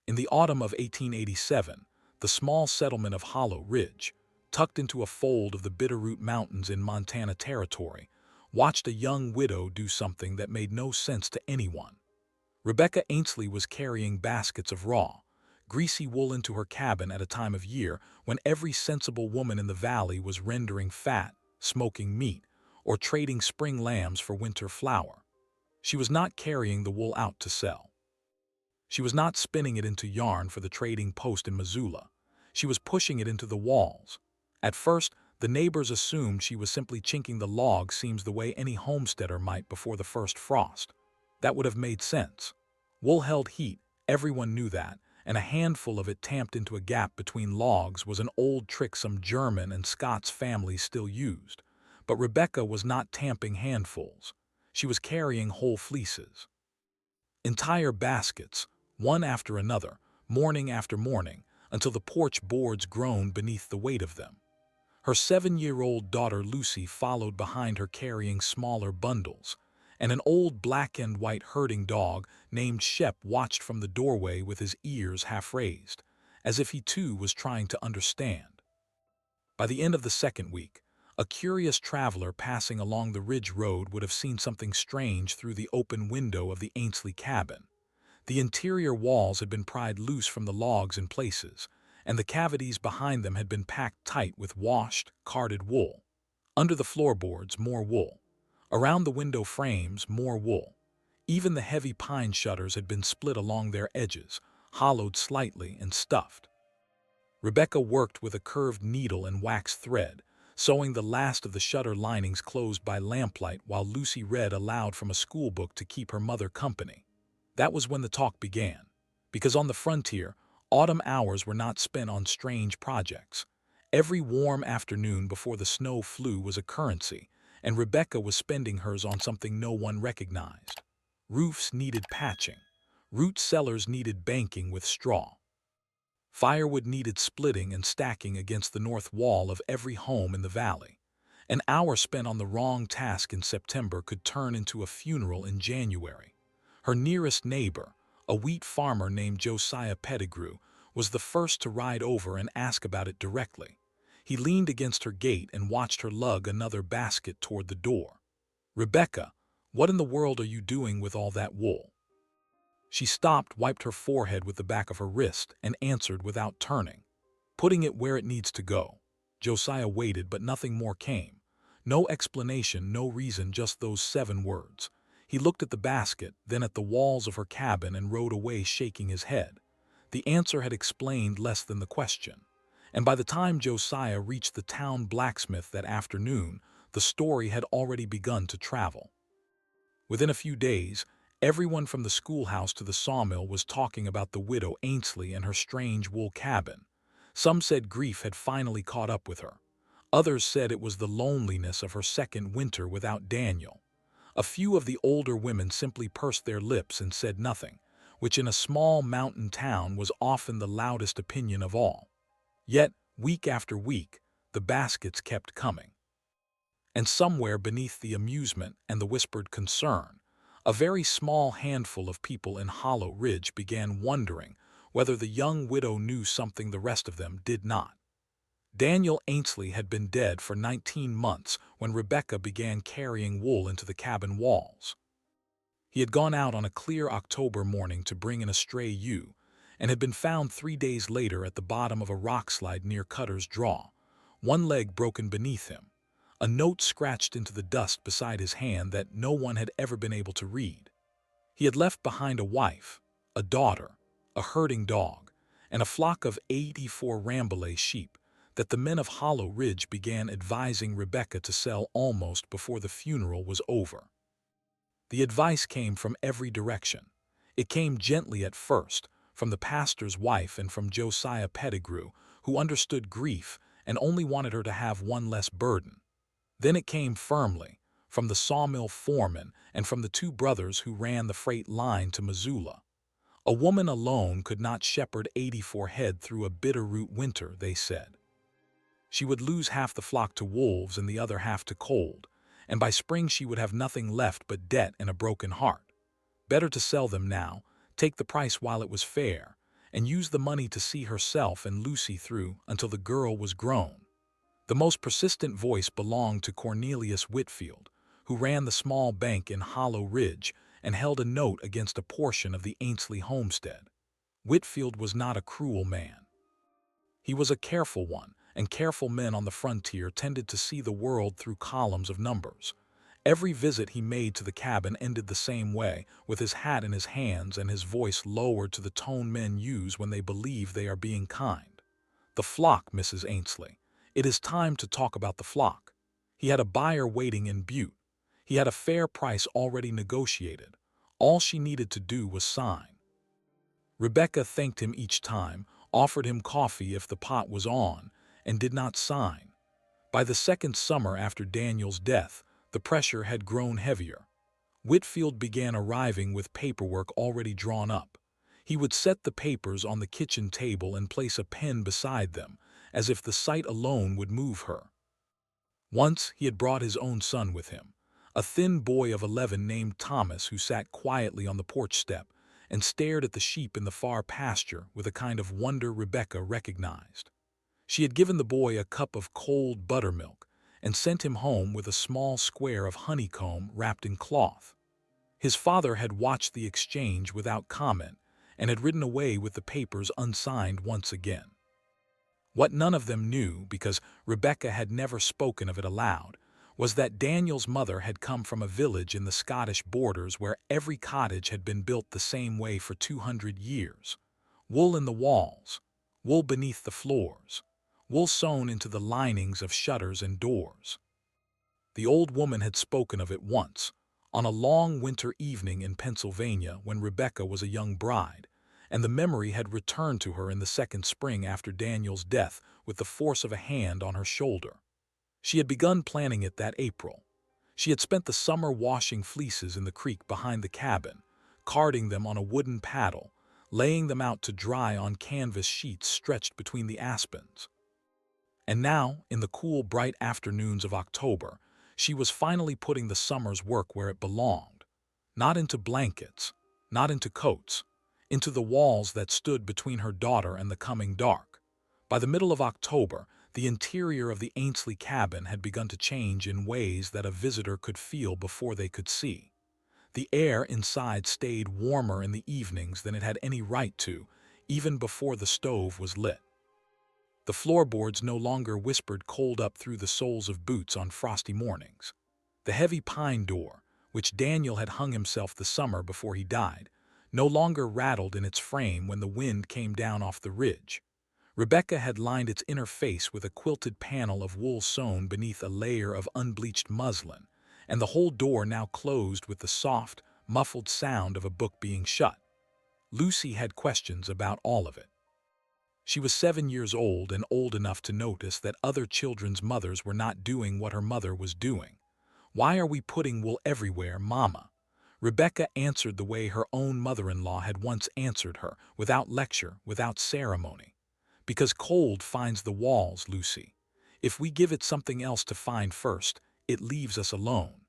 In the autumn of 1887, the small settlement of Hollow Ridge, tucked into a fold of the Bitterroot Mountains in Montana Territory, watched a young widow do something that made no sense to anyone. Rebecca Ainsley was carrying baskets of raw, greasy wool into her cabin at a time of year when every sensible woman in the valley was rendering fat, smoking meat, or trading spring lambs for winter flour. She was not carrying the wool out to sell. She was not spinning it into yarn for the trading post in Missoula. She was pushing it into the walls. At first, the neighbors assumed she was simply chinking the log seams the way any homesteader might before the first frost. That would have made sense. Wool held heat, everyone knew that, and a handful of it tamped into a gap between logs was an old trick some German and Scots families still used. But Rebecca was not tamping handfuls. She was carrying whole fleeces. Entire baskets, one after another, morning after morning, until the porch boards groaned beneath the weight of them. Her 7-year-old daughter Lucy followed behind her carrying smaller bundles, and an old black and white herding dog named Shep watched from the doorway with his ears half raised, as if he too was trying to understand. By the end of the second week, a curious traveler passing along the ridge road would have seen something strange through the open window of the Ainsley cabin. The interior walls had been pried loose from the logs in places, and the cavities behind them had been packed tight with washed, carded wool. Under the floorboards, more wool. Around the window frames, more wool. Even the heavy pine shutters had been split along their edges, hollowed slightly and stuffed. Rebecca worked with a curved needle and wax thread, sewing the last of the shutter linings closed by lamplight while Lucy read aloud from a schoolbook to keep her mother company. That was when the talk began, because on the frontier, autumn hours were not spent on strange projects. Every warm afternoon before the snow flew was a currency, and Rebecca was spending hers on something no one recognized. Roofs needed patching. Root cellars needed banking with straw. Firewood needed splitting and stacking against the north wall of every home in the valley. An hour spent on the wrong task in September could turn into a funeral in January. Her nearest neighbor, a wheat farmer named Josiah Pettigrew, was the first to ride over and ask about it directly. He leaned against her gate and watched her lug another basket toward the door. "Rebecca, what in the world are you doing with all that wool?" She stopped, wiped her forehead with the back of her wrist, and answered without turning. "Putting it where it needs to go." Josiah waited, but nothing more came. No explanation, no reason, just those 7 words. He looked at the basket, then at the walls of her cabin, and rode away shaking his head. The answer had explained less than the question. And by the time Josiah reached the town blacksmith that afternoon, the story had already begun to travel. Within a few days, everyone from the schoolhouse to the sawmill was talking about the widow Ainsley and her strange wool cabin. Some said grief had finally caught up with her. Others said it was the loneliness of her second winter without Daniel. A few of the older women simply pursed their lips and said nothing, which in a small mountain town was often the loudest opinion of all. Yet, week after week, the baskets kept coming. And somewhere beneath the amusement and the whispered concern, a very small handful of people in Hollow Ridge began wondering whether the young widow knew something the rest of them did not. Daniel Ainsley had been dead for 19 months when Rebecca began carrying wool into the cabin walls. He had gone out on a clear October morning to bring in a stray ewe, and had been found 3 days later at the bottom of a rockslide near Cutter's Draw, one leg broken beneath him, a note scratched into the dust beside his hand that no one had ever been able to read. He had left behind a wife, a daughter, a herding dog, and a flock of 84 Rambouillet sheep that the men of Hollow Ridge began advising Rebecca to sell almost before the funeral was over. The advice came from every direction. It came gently at first, from the pastor's wife and from Josiah Pettigrew, who understood grief and only wanted her to have one less burden. Then it came firmly, from the sawmill foreman and from the 2 brothers who ran the freight line to Missoula. A woman alone could not shepherd 84 head through a Bitterroot winter, they said. She would lose half the flock to wolves and the other half to cold, and by spring she would have nothing left but debt and a broken heart. Better to sell them now, take the price while it was fair, and used the money to see herself and Lucy through until the girl was grown. The most persistent voice belonged to Cornelius Whitfield, who ran the small bank in Hollow Ridge and held a note against a portion of the Ainsley homestead. Whitfield was not a cruel man. He was a careful one, and careful men on the frontier tended to see the world through columns of numbers. Every visit he made to the cabin ended the same way, with his hat in his hands and his voice lowered to the tone men use when they believe they are being kind. "The flock, Mrs. Ainsley. It is time to talk about the flock." He had a buyer waiting in Butte. He had a fair price already negotiated. All she needed to do was sign. Rebecca thanked him each time, offered him coffee if the pot was on, and did not sign. By the second summer after Daniel's death, the pressure had grown heavier. Whitfield began arriving with paperwork already drawn up. He would set the papers on the kitchen table and place a pen beside them, as if the sight alone would move her. Once he had brought his own son with him, a thin boy of 11 named Thomas, who sat quietly on the porch step and stared at the sheep in the far pasture with a kind of wonder Rebecca recognized. She had given the boy a cup of cold buttermilk and sent him home with a small square of honeycomb wrapped in cloth. His father had watched the exchange without comment and had ridden away with the papers unsigned once again. What none of them knew, because Rebecca had never spoken of it aloud, was that Daniel's mother had come from a village in the Scottish borders where every cottage had been built the same way for 200 years. Wool in the walls, wool beneath the floors, wool sewn into the linings of shutters and doors. The old woman had spoken of it once, on a long winter evening in Pennsylvania when Rebecca was a young bride, and the memory had returned to her in the second spring after Daniel's death with the force of a hand on her shoulder. She had begun planning it that April. She had spent the summer washing fleeces in the creek behind the cabin, carding them on a wooden paddle, laying them out to dry on canvas sheets stretched between the aspens. And now, in the cool, bright afternoons of October, she was finally putting the summer's work where it belonged. Not into blankets, not into coats, into the walls that stood between her daughter and the coming dark. By the middle of October, the interior of the Ainsley cabin had begun to change in ways that a visitor could feel before they could see. The air inside stayed warmer in the evenings than it had any right to, even before the stove was lit. The floorboards no longer whispered cold up through the soles of boots on frosty mornings. The heavy pine door, which Daniel had hung himself the summer before he died, no longer rattled in its frame when the wind came down off the ridge. Rebecca had lined its inner face with a quilted panel of wool sewn beneath a layer of unbleached muslin, and the whole door now closed with the soft, muffled sound of a book being shut. Lucy had questions about all of it. She was 7 years old and old enough to notice that other children's mothers were not doing what her mother was doing. "Why are we putting wool everywhere, Mama?" Rebecca answered the way her own mother-in-law had once answered her, without lecture, without ceremony. "Because cold finds the walls, Lucy. If we give it something else to find first, it leaves us alone."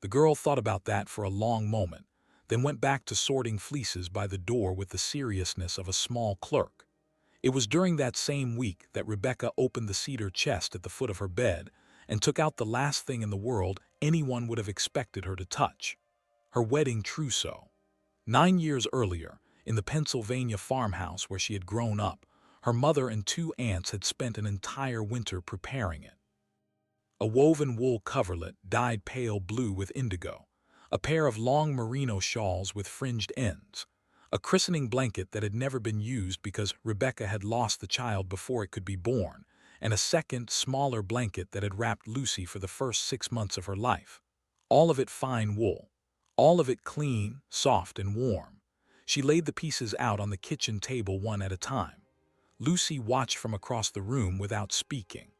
The girl thought about that for a long moment, then went back to sorting fleeces by the door with the seriousness of a small clerk. It was during that same week that Rebecca opened the cedar chest at the foot of her bed and took out the last thing in the world anyone would have expected her to touch: her wedding trousseau. 9 years earlier, in the Pennsylvania farmhouse where she had grown up, her mother and 2 aunts had spent an entire winter preparing it. A woven wool coverlet dyed pale blue with indigo, a pair of long merino shawls with fringed ends, a christening blanket that had never been used because Rebecca had lost the child before it could be born, and a second, smaller blanket that had wrapped Lucy for the first 6 months of her life. All of it fine wool, all of it clean, soft, and warm. She laid the pieces out on the kitchen table one at a time. Lucy watched from across the room without speaking.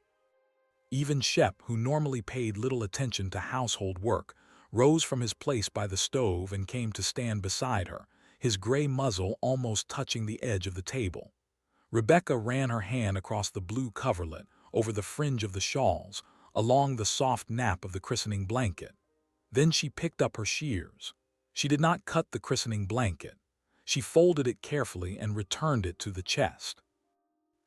Even Shep, who normally paid little attention to household work, rose from his place by the stove and came to stand beside her, his gray muzzle almost touching the edge of the table. Rebecca ran her hand across the blue coverlet, over the fringe of the shawls, along the soft nap of the christening blanket. Then she picked up her shears. She did not cut the christening blanket. She folded it carefully and returned it to the chest.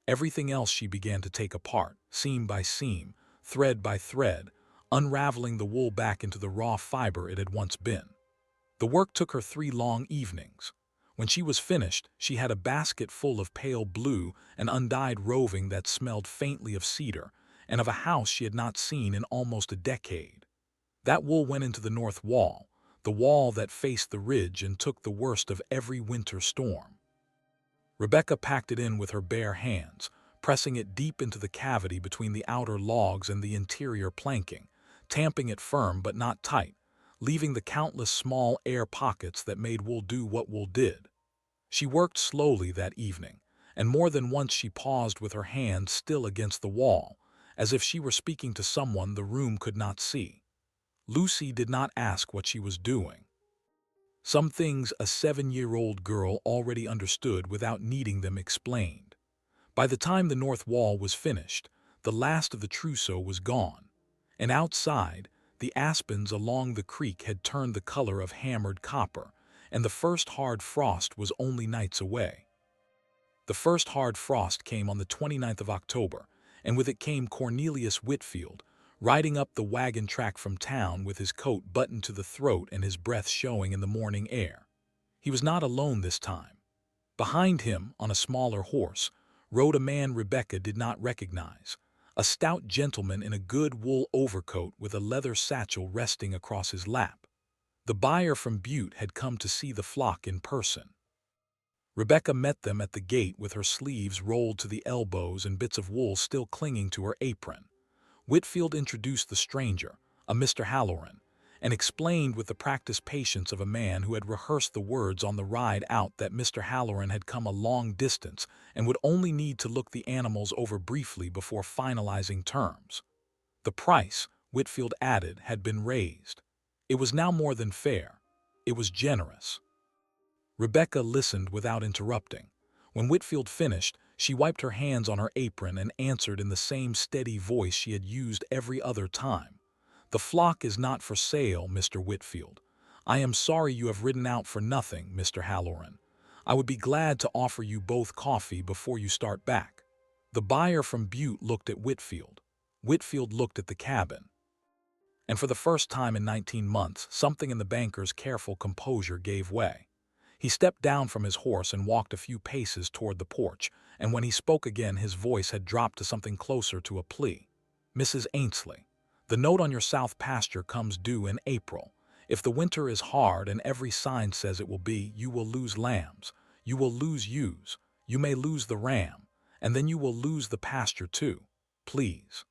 Everything else she began to take apart, seam by seam, thread by thread, unraveling the wool back into the raw fiber it had once been. The work took her 3 long evenings. When she was finished, she had a basket full of pale blue and undyed roving that smelled faintly of cedar, and of a house she had not seen in almost a decade. That wool went into the north wall, the wall that faced the ridge and took the worst of every winter storm. Rebecca packed it in with her bare hands, pressing it deep into the cavity between the outer logs and the interior planking, tamping it firm but not tight, leaving the countless small air pockets that made wool do what wool did. She worked slowly that evening, and more than once she paused with her hand still against the wall, as if she were speaking to someone the room could not see. Lucy did not ask what she was doing. Some things a 7-year-old girl already understood without needing them explained. By the time the north wall was finished, the last of the trousseau was gone, and outside, the aspens along the creek had turned the color of hammered copper, and the first hard frost was only nights away. The first hard frost came on the 29th of October, and with it came Cornelius Whitfield, riding up the wagon track from town with his coat buttoned to the throat and his breath showing in the morning air. He was not alone this time. Behind him, on a smaller horse, rode a man Rebecca did not recognize, a stout gentleman in a good wool overcoat with a leather satchel resting across his lap. The buyer from Butte had come to see the flock in person. Rebecca met them at the gate with her sleeves rolled to the elbows and bits of wool still clinging to her apron. Whitfield introduced the stranger, a Mr. Halloran, and explained with the practiced patience of a man who had rehearsed the words on the ride out that Mr. Halloran had come a long distance and would only need to look the animals over briefly before finalizing terms. The price, Whitfield added, had been raised. It was now more than fair. It was generous. Rebecca listened without interrupting. When Whitfield finished, she wiped her hands on her apron and answered in the same steady voice she had used every other time. "The flock is not for sale, Mr. Whitfield. I am sorry you have ridden out for nothing, Mr. Halloran. I would be glad to offer you both coffee before you start back." The buyer from Butte looked at Whitfield. Whitfield looked at the cabin. And for the first time in 19 months, something in the banker's careful composure gave way. He stepped down from his horse and walked a few paces toward the porch, and when he spoke again his voice had dropped to something closer to a plea. "Mrs. Ainsley, the note on your south pasture comes due in April. If the winter is hard and every sign says it will be, you will lose lambs, you will lose ewes, you may lose the ram, and then you will lose the pasture too. Please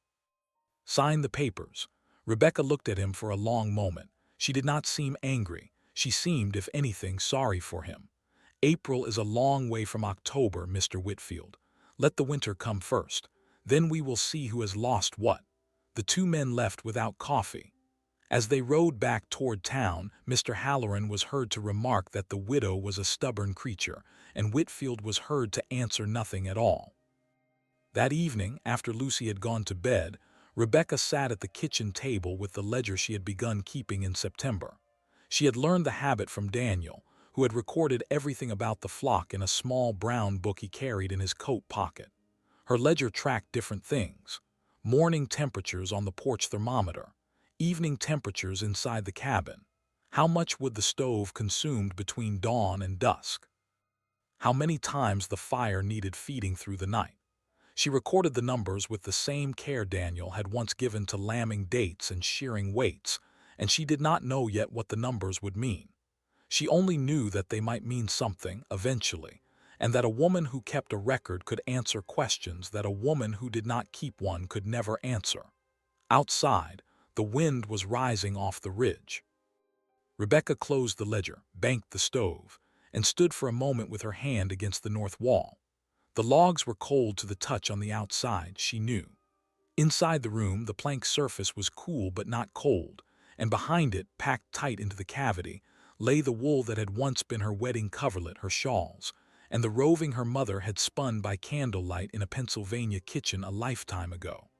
sign the papers." Rebecca looked at him for a long moment. She did not seem angry. She seemed, if anything, sorry for him. "April is a long way from October, Mr. Whitfield. Let the winter come first. Then we will see who has lost what." The two men left without coffee. As they rode back toward town, Mr. Halloran was heard to remark that the widow was a stubborn creature, and Whitfield was heard to answer nothing at all. That evening, after Lucy had gone to bed, Rebecca sat at the kitchen table with the ledger she had begun keeping in September. She had learned the habit from Daniel, who had recorded everything about the flock in a small brown book he carried in his coat pocket. Her ledger tracked different things: morning temperatures on the porch thermometer, evening temperatures inside the cabin, how much wood the stove consumed between dawn and dusk, how many times the fire needed feeding through the night. She recorded the numbers with the same care Daniel had once given to lambing dates and shearing weights, and she did not know yet what the numbers would mean. She only knew that they might mean something, eventually, and that a woman who kept a record could answer questions that a woman who did not keep one could never answer. Outside, the wind was rising off the ridge. Rebecca closed the ledger, banked the stove, and stood for a moment with her hand against the north wall. The logs were cold to the touch on the outside, she knew. Inside the room, the plank surface was cool but not cold, and behind it, packed tight into the cavity, lay the wool that had once been her wedding coverlet, her shawls, and the roving her mother had spun by candlelight in a Pennsylvania kitchen a lifetime ago.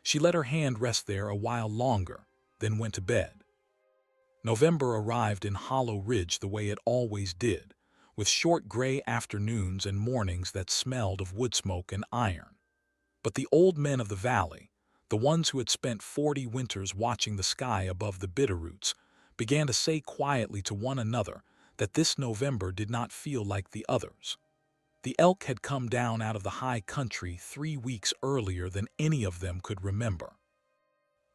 She let her hand rest there a while longer, then went to bed. November arrived in Hollow Ridge the way it always did, with short gray afternoons and mornings that smelled of wood smoke and iron. But the old men of the valley, the ones who had spent 40 winters watching the sky above the Bitterroots, began to say quietly to one another that this November did not feel like the others. The elk had come down out of the high country 3 weeks earlier than any of them could remember.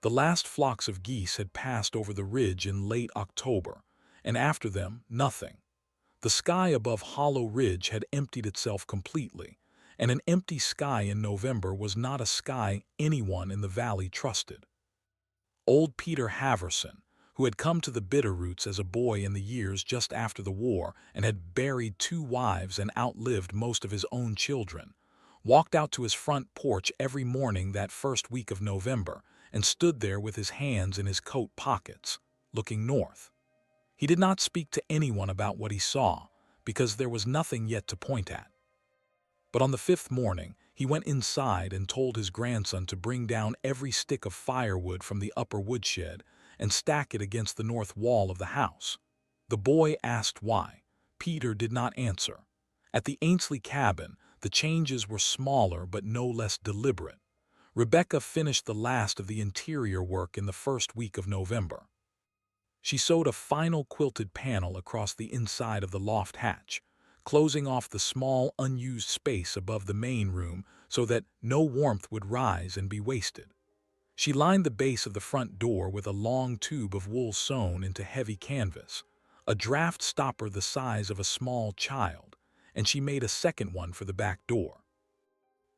The last flocks of geese had passed over the ridge in late October, and after them, nothing. The sky above Hollow Ridge had emptied itself completely, and an empty sky in November was not a sky anyone in the valley trusted. Old Peter Haverson, who had come to the Bitterroots as a boy in the years just after the war and had buried 2 wives and outlived most of his own children, walked out to his front porch every morning that first week of November and stood there with his hands in his coat pockets, looking north. He did not speak to anyone about what he saw, because there was nothing yet to point at. But on the 5th morning, he went inside and told his grandson to bring down every stick of firewood from the upper woodshed and stack it against the north wall of the house. The boy asked why. Peter did not answer. At the Ainsley cabin, the changes were smaller but no less deliberate. Rebecca finished the last of the interior work in the first week of November. She sewed a final quilted panel across the inside of the loft hatch, closing off the small, unused space above the main room so that no warmth would rise and be wasted. She lined the base of the front door with a long tube of wool sewn into heavy canvas, a draft stopper the size of a small child, and she made a second one for the back door.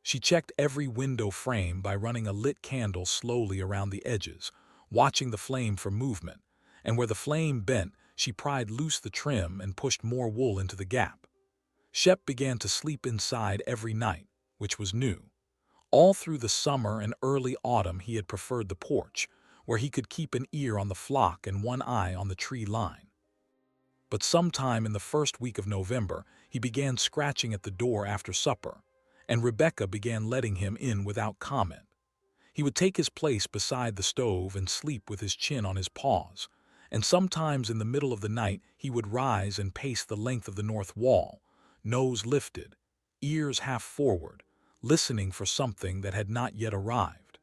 She checked every window frame by running a lit candle slowly around the edges, watching the flame for movement, and where the flame bent, she pried loose the trim and pushed more wool into the gap. Shep began to sleep inside every night, which was new. All through the summer and early autumn he had preferred the porch, where he could keep an ear on the flock and one eye on the tree line. But sometime in the first week of November, he began scratching at the door after supper, and Rebecca began letting him in without comment. He would take his place beside the stove and sleep with his chin on his paws, and sometimes in the middle of the night he would rise and pace the length of the north wall, nose lifted, ears half forward, listening for something that had not yet arrived.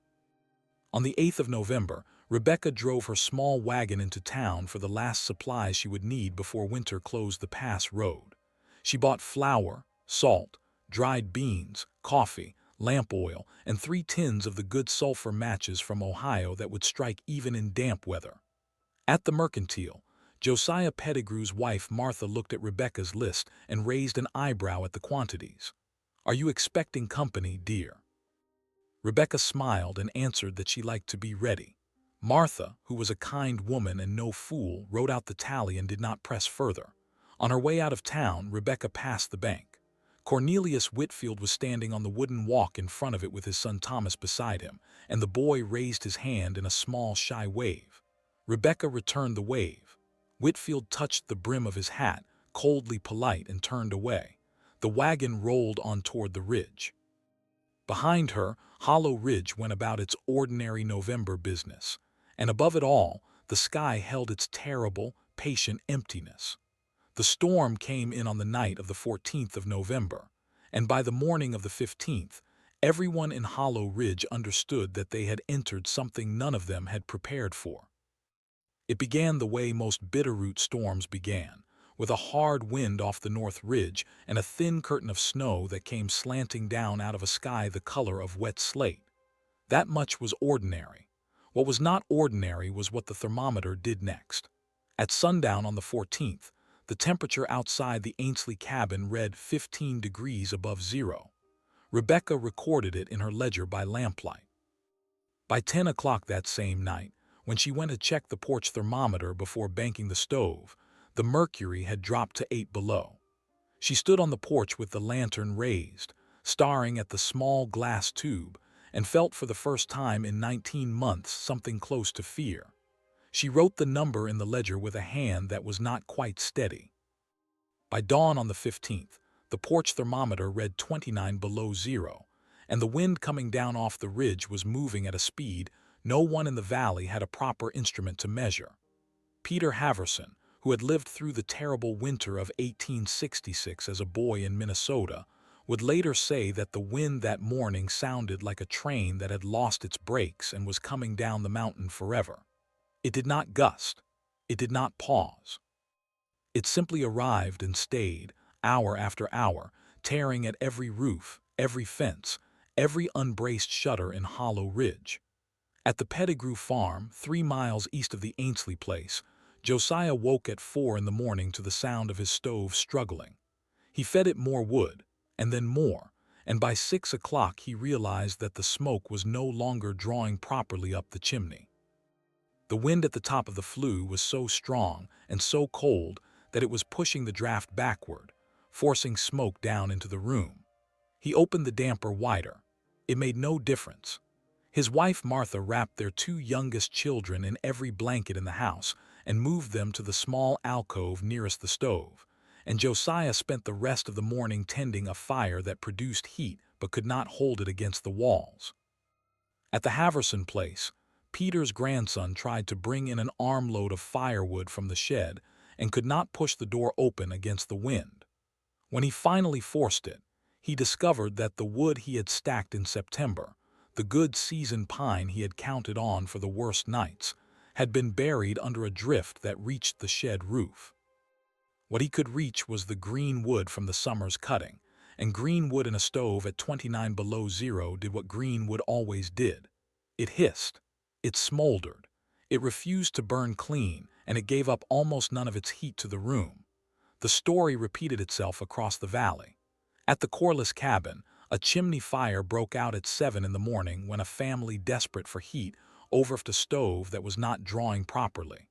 On the 8th of November, Rebecca drove her small wagon into town for the last supplies she would need before winter closed the pass road. She bought flour, salt, dried beans, coffee, lamp oil, and 3 tins of the good sulfur matches from Ohio that would strike even in damp weather. At the mercantile, Josiah Pettigrew's wife Martha looked at Rebecca's list and raised an eyebrow at the quantities. "Are you expecting company, dear?" Rebecca smiled and answered that she liked to be ready. Martha, who was a kind woman and no fool, wrote out the tally and did not press further. On her way out of town, Rebecca passed the bank. Cornelius Whitfield was standing on the wooden walk in front of it with his son Thomas beside him, and the boy raised his hand in a small, shy wave. Rebecca returned the wave. Whitfield touched the brim of his hat, coldly polite, and turned away. The wagon rolled on toward the ridge. Behind her, Hollow Ridge went about its ordinary November business, and above it all, the sky held its terrible, patient emptiness. The storm came in on the night of the 14th of November, and by the morning of the 15th, everyone in Hollow Ridge understood that they had entered something none of them had prepared for. It began the way most Bitterroot storms began, with a hard wind off the north ridge and a thin curtain of snow that came slanting down out of a sky the color of wet slate. That much was ordinary. What was not ordinary was what the thermometer did next. At sundown on the 14th, the temperature outside the Ainsley cabin read 15 degrees above zero. Rebecca recorded it in her ledger by lamplight. By 10 o'clock that same night, when she went to check the porch thermometer before banking the stove, the mercury had dropped to 8 below. She stood on the porch with the lantern raised, staring at the small glass tube, and felt for the first time in 19 months something close to fear. She wrote the number in the ledger with a hand that was not quite steady. By dawn on the 15th, the porch thermometer read 29 below zero, and the wind coming down off the ridge was moving at a speed no one in the valley had a proper instrument to measure. Peter Haverson, who had lived through the terrible winter of 1866 as a boy in Minnesota, would later say that the wind that morning sounded like a train that had lost its brakes and was coming down the mountain forever. It did not gust. It did not pause. It simply arrived and stayed, hour after hour, tearing at every roof, every fence, every unbraced shutter in Hollow Ridge. At the Pettigrew farm, 3 miles east of the Ainsley place, Josiah woke at 4 in the morning to the sound of his stove struggling. He fed it more wood, and then more, and by 6 o'clock he realized that the smoke was no longer drawing properly up the chimney. The wind at the top of the flue was so strong and so cold that it was pushing the draft backward, forcing smoke down into the room. He opened the damper wider. It made no difference. His wife Martha wrapped their 2 youngest children in every blanket in the house and moved them to the small alcove nearest the stove, and Josiah spent the rest of the morning tending a fire that produced heat but could not hold it against the walls. At the Haverson place, Peter's grandson tried to bring in an armload of firewood from the shed and could not push the door open against the wind. When he finally forced it, he discovered that the wood he had stacked in September, the good seasoned pine he had counted on for the worst nights, had been buried under a drift that reached the shed roof. What he could reach was the green wood from the summer's cutting, and green wood in a stove at 29 below zero did what green wood always did. It hissed. It smoldered. It refused to burn clean, and it gave up almost none of its heat to the room. The story repeated itself across the valley. At the Coldest cabin, a chimney fire broke out at 7 in the morning when a family desperate for heat overfed a stove that was not drawing properly.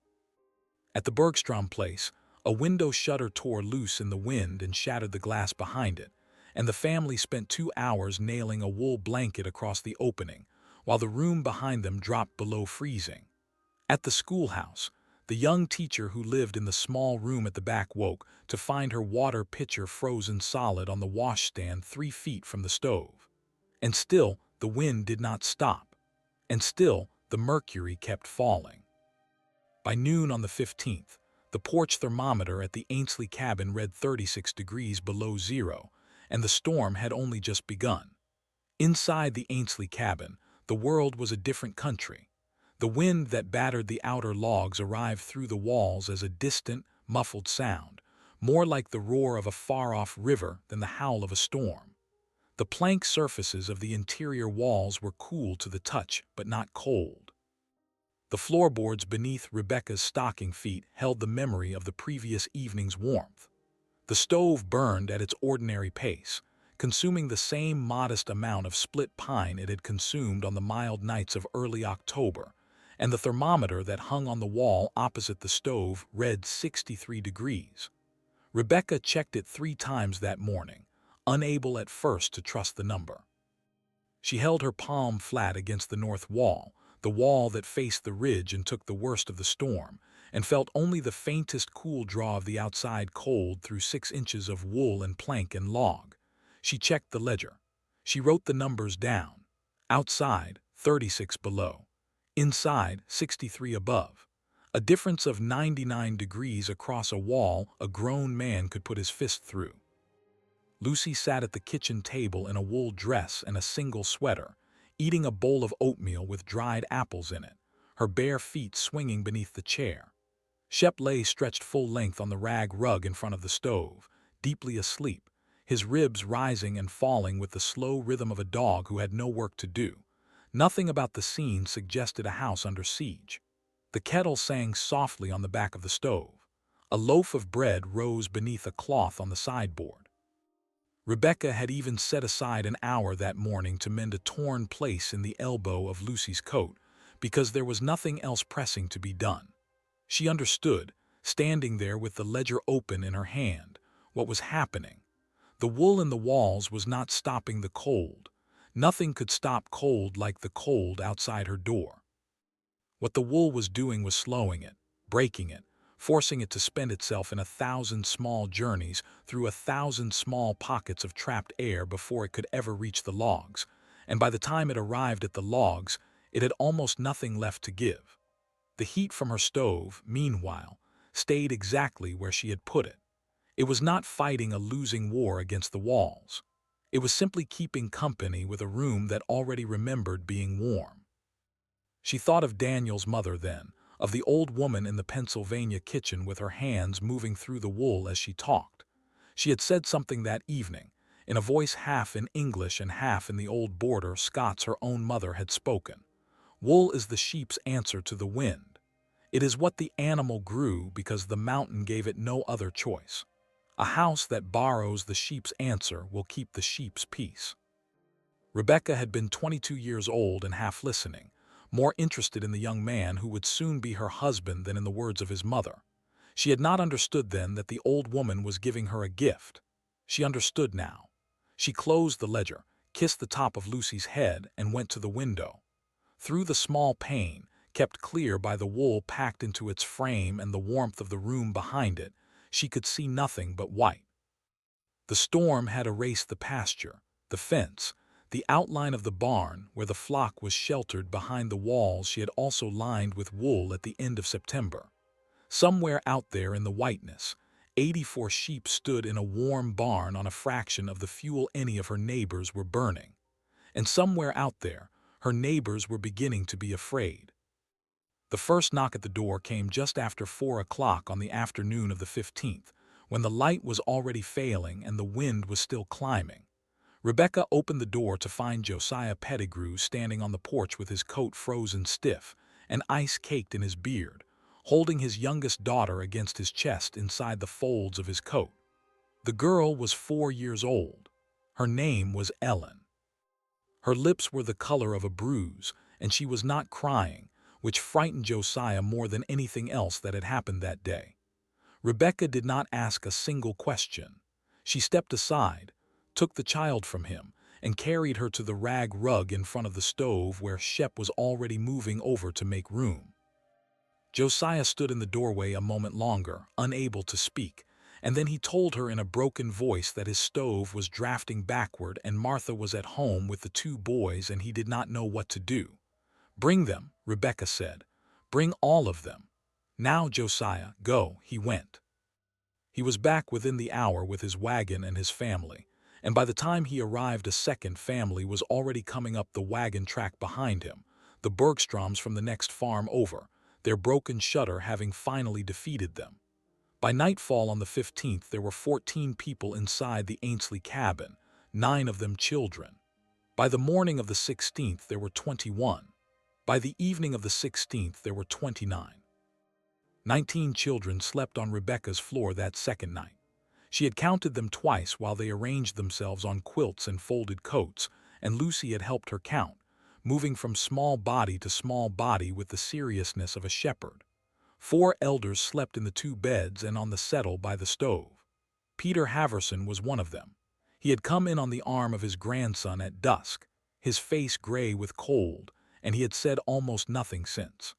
At the Bergstrom place, a window shutter tore loose in the wind and shattered the glass behind it, and the family spent 2 hours nailing a wool blanket across the opening, while the room behind them dropped below freezing. At the schoolhouse, the young teacher who lived in the small room at the back woke to find her water pitcher frozen solid on the washstand 3 feet from the stove. And still, the wind did not stop. And still, the mercury kept falling. By noon on the 15th, the porch thermometer at the Ainsley cabin read 36 degrees below zero, and the storm had only just begun. Inside the Ainsley cabin, the world was a different country. The wind that battered the outer logs arrived through the walls as a distant, muffled sound, more like the roar of a far-off river than the howl of a storm. The plank surfaces of the interior walls were cool to the touch, but not cold. The floorboards beneath Rebecca's stocking feet held the memory of the previous evening's warmth. The stove burned at its ordinary pace, consuming the same modest amount of split pine it had consumed on the mild nights of early October, and the thermometer that hung on the wall opposite the stove read 63 degrees. Rebecca checked it 3 times that morning, unable at first to trust the number. She held her palm flat against the north wall, the wall that faced the ridge and took the worst of the storm, and felt only the faintest cool draw of the outside cold through 6 inches of wool and plank and log. She checked the ledger. She wrote the numbers down. Outside, 36 below. Inside, 63 above. A difference of 99 degrees across a wall a grown man could put his fist through. Lucy sat at the kitchen table in a wool dress and a single sweater, eating a bowl of oatmeal with dried apples in it, her bare feet swinging beneath the chair. Shep lay stretched full length on the rag rug in front of the stove, deeply asleep, his ribs rising and falling with the slow rhythm of a dog who had no work to do. Nothing about the scene suggested a house under siege. The kettle sang softly on the back of the stove. A loaf of bread rose beneath a cloth on the sideboard. Rebecca had even set aside an hour that morning to mend a torn place in the elbow of Lucy's coat, because there was nothing else pressing to be done. She understood, standing there with the ledger open in her hand, what was happening. The wool in the walls was not stopping the cold. Nothing could stop cold like the cold outside her door. What the wool was doing was slowing it, breaking it, forcing it to spend itself in 1,000 small journeys through 1,000 small pockets of trapped air before it could ever reach the logs, and by the time it arrived at the logs, it had almost nothing left to give. The heat from her stove, meanwhile, stayed exactly where she had put it. It was not fighting a losing war against the walls. It was simply keeping company with a room that already remembered being warm. She thought of Daniel's mother then, of the old woman in the Pennsylvania kitchen with her hands moving through the wool as she talked. She had said something that evening, in a voice half in English and half in the old border Scots her own mother had spoken. Wool is the sheep's answer to the wind. It is what the animal grew because the mountain gave it no other choice. A house that borrows the sheep's answer will keep the sheep's peace. Rebecca had been 22 years old and half listening, more interested in the young man who would soon be her husband than in the words of his mother. She had not understood then that the old woman was giving her a gift. She understood now. She closed the ledger, kissed the top of Lucy's head, and went to the window. Through the small pane, kept clear by the wool packed into its frame and the warmth of the room behind it, she could see nothing but white. The storm had erased the pasture, the fence, the outline of the barn where the flock was sheltered behind the walls she had also lined with wool at the end of September. Somewhere out there in the whiteness, 84 sheep stood in a warm barn on a fraction of the fuel any of her neighbors were burning. And somewhere out there, her neighbors were beginning to be afraid. The first knock at the door came just after 4 o'clock on the afternoon of the 15th, when the light was already failing and the wind was still climbing. Rebecca opened the door to find Josiah Pettigrew standing on the porch with his coat frozen stiff and ice caked in his beard, holding his youngest daughter against his chest inside the folds of his coat. The girl was 4 years old. Her name was Ellen. Her lips were the color of a bruise, and she was not crying, which frightened Josiah more than anything else that had happened that day. Rebecca did not ask a single question. She stepped aside, took the child from him, and carried her to the rag rug in front of the stove where Shep was already moving over to make room. Josiah stood in the doorway a moment longer, unable to speak, and then he told her in a broken voice that his stove was drafting backward and Martha was at home with the 2 boys and he did not know what to do. "Bring them," Rebecca said. "Bring all of them. Now, Josiah, go." He went. He was back within the hour with his wagon and his family, and by the time he arrived a second family was already coming up the wagon track behind him, the Bergstroms from the next farm over, their broken shutter having finally defeated them. By nightfall on the 15th there were 14 people inside the Ainsley cabin, 9 of them children. By the morning of the 16th there were 21. By the evening of the 16th there were 29. 19 children slept on Rebecca's floor that second night. She had counted them twice while they arranged themselves on quilts and folded coats, and Lucy had helped her count, moving from small body to small body with the seriousness of a shepherd. 4 elders slept in the 2 beds and on the settle by the stove. Peter Haverson was one of them. He had come in on the arm of his grandson at dusk, his face gray with cold, and he had said almost nothing since.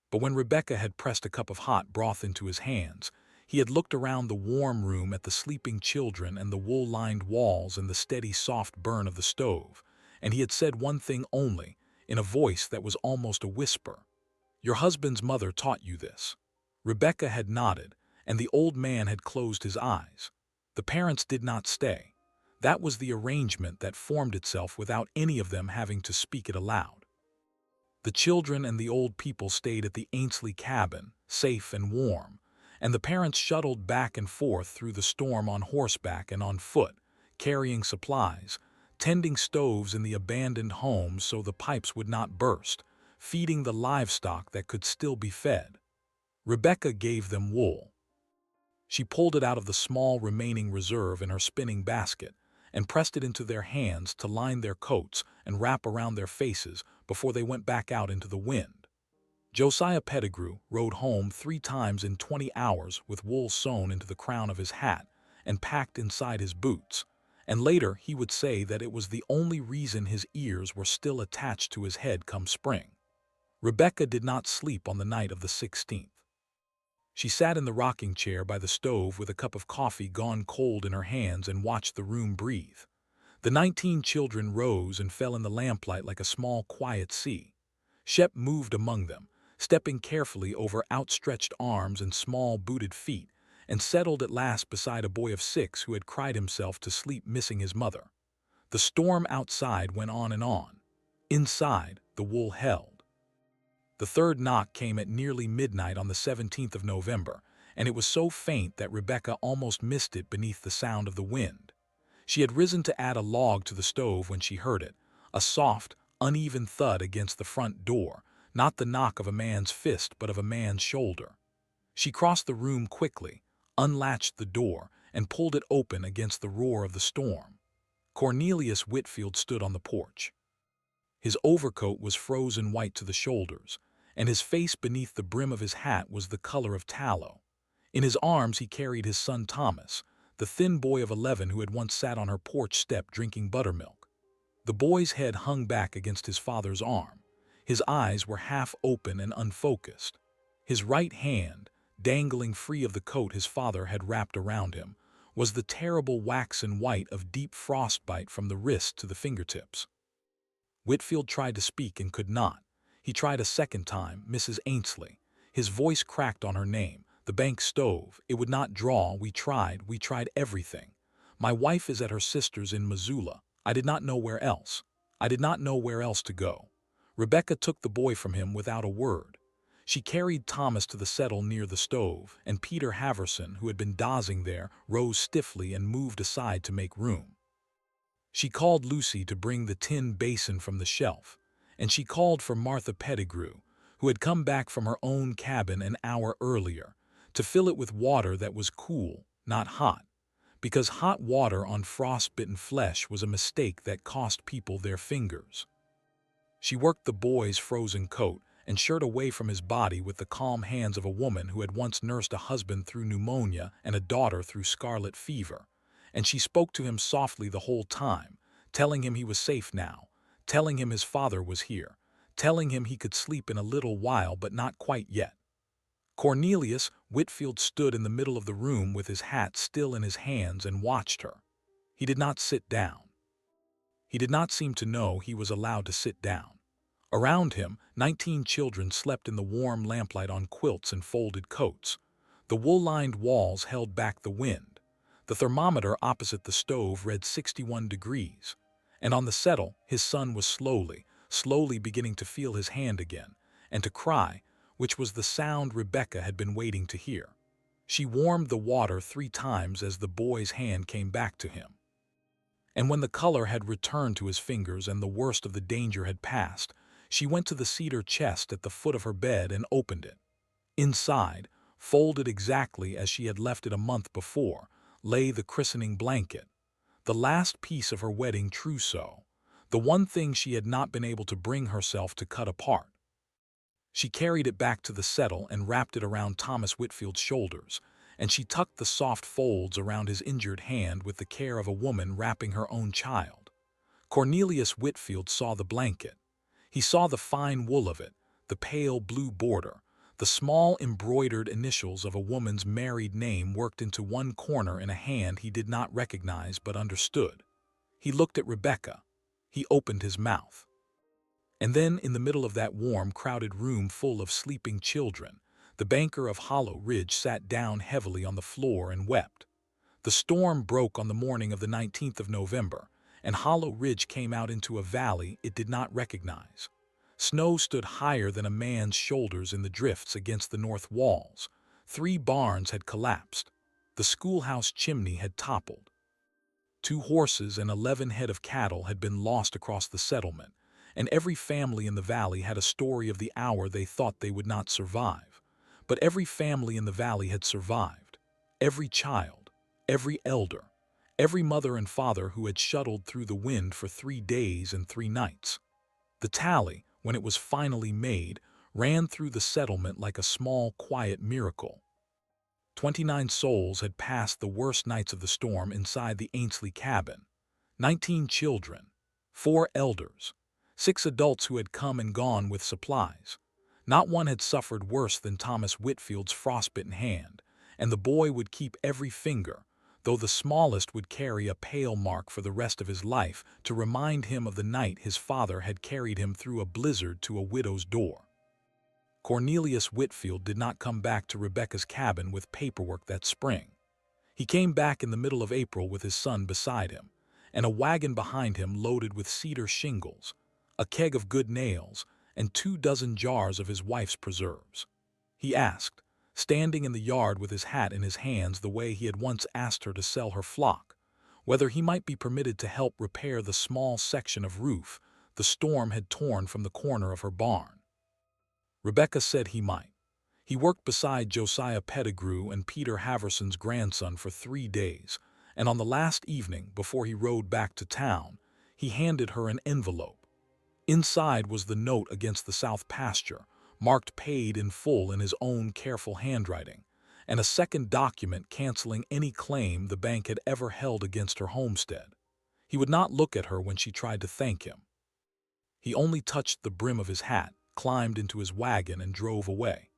But when Rebecca had pressed a cup of hot broth into his hands, he had looked around the warm room at the sleeping children and the wool-lined walls and the steady soft burn of the stove, and he had said one thing only, in a voice that was almost a whisper. "Your husband's mother taught you this." Rebecca had nodded, and the old man had closed his eyes. The parents did not stay. That was the arrangement that formed itself without any of them having to speak it aloud. The children and the old people stayed at the Ainsley cabin, safe and warm, and the parents shuttled back and forth through the storm on horseback and on foot, carrying supplies, tending stoves in the abandoned homes so the pipes would not burst, feeding the livestock that could still be fed. Rebecca gave them wool. She pulled it out of the small remaining reserve in her spinning basket and pressed it into their hands to line their coats and wrap around their faces before they went back out into the wind. Josiah Pettigrew rode home 3 times in 20 hours with wool sewn into the crown of his hat and packed inside his boots, and later he would say that it was the only reason his ears were still attached to his head come spring. Rebecca did not sleep on the night of the 16th. She sat in the rocking chair by the stove with a cup of coffee gone cold in her hands and watched the room breathe. The 19 children rose and fell in the lamplight like a small quiet sea. Shep moved among them, stepping carefully over outstretched arms and small booted feet, and settled at last beside a boy of 6 who had cried himself to sleep missing his mother. The storm outside went on and on. Inside, the wool held. The third knock came at nearly midnight on the 17th of November, and it was so faint that Rebecca almost missed it beneath the sound of the wind. She had risen to add a log to the stove when she heard it, a soft, uneven thud against the front door, not the knock of a man's fist but of a man's shoulder. She crossed the room quickly, unlatched the door, and pulled it open against the roar of the storm. Cornelius Whitfield stood on the porch. His overcoat was frozen white to the shoulders, and his face beneath the brim of his hat was the color of tallow. In his arms he carried his son Thomas, the thin boy of 11 who had once sat on her porch step drinking buttermilk. The boy's head hung back against his father's arm. His eyes were half open and unfocused. His right hand, dangling free of the coat his father had wrapped around him, was the terrible waxen white of deep frostbite from the wrist to the fingertips. Whitfield tried to speak and could not. He tried a second time, Mrs. Ainsley. His voice cracked on her name. The bank stove. It would not draw. We tried everything. My wife is at her sister's in Missoula. I did not know where else. I did not know where else to go. Rebecca took the boy from him without a word. She carried Thomas to the settle near the stove, and Peter Haverson, who had been dozing there, rose stiffly and moved aside to make room. She called Lucy to bring the tin basin from the shelf, and she called for Martha Pettigrew, who had come back from her own cabin an hour earlier, to fill it with water that was cool, not hot, because hot water on frostbitten flesh was a mistake that cost people their fingers. She worked the boy's frozen coat and shirt away from his body with the calm hands of a woman who had once nursed a husband through pneumonia and a daughter through scarlet fever, and she spoke to him softly the whole time, telling him he was safe now, telling him his father was here, telling him he could sleep in a little while but not quite yet. Cornelius Whitfield stood in the middle of the room with his hat still in his hands and watched her. He did not sit down. He did not seem to know he was allowed to sit down. Around him, 19 children slept in the warm lamplight on quilts and folded coats. The wool-lined walls held back the wind. The thermometer opposite the stove read 61 degrees. And on the settle, his son was slowly beginning to feel his hand again, and to cry, which was the sound Rebecca had been waiting to hear. She warmed the water 3 times as the boy's hand came back to him. And when the color had returned to his fingers and the worst of the danger had passed, she went to the cedar chest at the foot of her bed and opened it. Inside, folded exactly as she had left it a month before, lay the christening blanket, the last piece of her wedding trousseau, the one thing she had not been able to bring herself to cut apart. She carried it back to the settle and wrapped it around Thomas Whitfield's shoulders, and she tucked the soft folds around his injured hand with the care of a woman wrapping her own child. Cornelius Whitfield saw the blanket. He saw the fine wool of it, the pale blue border, the small embroidered initials of a woman's married name worked into one corner in a hand he did not recognize but understood. He looked at Rebecca. He opened his mouth. And then, in the middle of that warm, crowded room full of sleeping children, the banker of Hollow Ridge sat down heavily on the floor and wept. The storm broke on the morning of the 19th of November, and Hollow Ridge came out into a valley it did not recognize. Snow stood higher than a man's shoulders in the drifts against the north walls. 3 barns had collapsed. The schoolhouse chimney had toppled. 2 horses and 11 head of cattle had been lost across the settlement, and every family in the valley had a story of the hour they thought they would not survive. But every family in the valley had survived. Every child, every elder, every mother and father who had shuttled through the wind for 3 days and 3 nights. The tally, when it was finally made, ran through the settlement like a small, quiet miracle. 29 souls had passed the worst nights of the storm inside the Ainsley cabin. 19 children, 4 elders, 6 adults who had come and gone with supplies. Not one had suffered worse than Thomas Whitfield's frostbitten hand, and the boy would keep every finger, though the smallest would carry a pale mark for the rest of his life to remind him of the night his father had carried him through a blizzard to a widow's door. Cornelius Whitfield did not come back to Rebecca's cabin with paperwork that spring. He came back in the middle of April with his son beside him, and a wagon behind him loaded with cedar shingles, a keg of good nails, and 24 jars of his wife's preserves. He asked, standing in the yard with his hat in his hands the way he had once asked her to sell her flock, whether he might be permitted to help repair the small section of roof the storm had torn from the corner of her barn. Rebecca said he might. He worked beside Josiah Pettigrew and Peter Haverson's grandson for 3 days, and on the last evening before he rode back to town, he handed her an envelope. Inside was the note against the south pasture, marked paid in full in his own careful handwriting, and a second document canceling any claim the bank had ever held against her homestead. He would not look at her when she tried to thank him. He only touched the brim of his hat, climbed into his wagon, and drove away.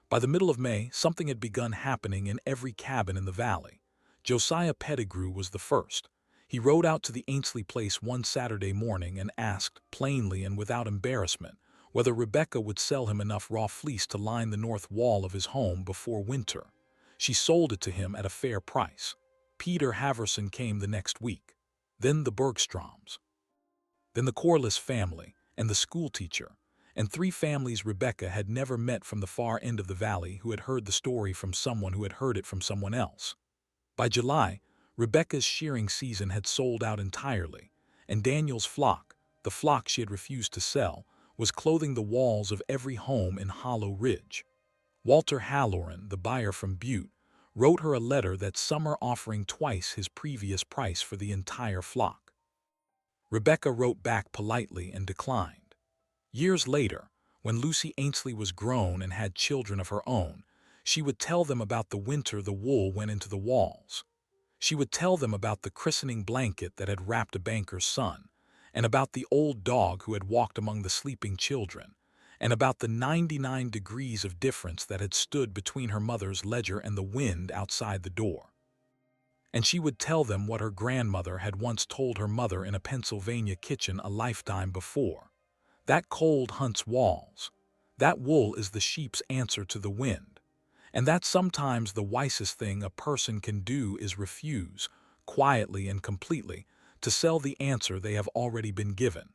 By the middle of May, something had begun happening in every cabin in the valley. Josiah Pettigrew was the first. He rode out to the Ainsley place one Saturday morning and asked, plainly and without embarrassment, whether Rebecca would sell him enough raw fleece to line the north wall of his home before winter. She sold it to him at a fair price. Peter Haverson came the next week. Then the Bergstroms. Then the Coldest family and the schoolteacher, and 3 families Rebecca had never met from the far end of the valley who had heard the story from someone who had heard it from someone else. By July, Rebecca's shearing season had sold out entirely, and Daniel's flock, the flock she had refused to sell, was clothing the walls of every home in Hollow Ridge. Walter Halloran, the buyer from Butte, wrote her a letter that summer offering twice his previous price for the entire flock. Rebecca wrote back politely and declined. Years later, when Lucy Ainsley was grown and had children of her own, she would tell them about the winter the wool went into the walls. She would tell them about the christening blanket that had wrapped a banker's son, and about the old dog who had walked among the sleeping children, and about the 99 degrees of difference that had stood between her mother's ledger and the wind outside the door. And she would tell them what her grandmother had once told her mother in a Pennsylvania kitchen a lifetime before. That cold hunts walls. That wool is the sheep's answer to the wind. And that sometimes the wisest thing a person can do is refuse, quietly and completely, to sell the answer they have already been given.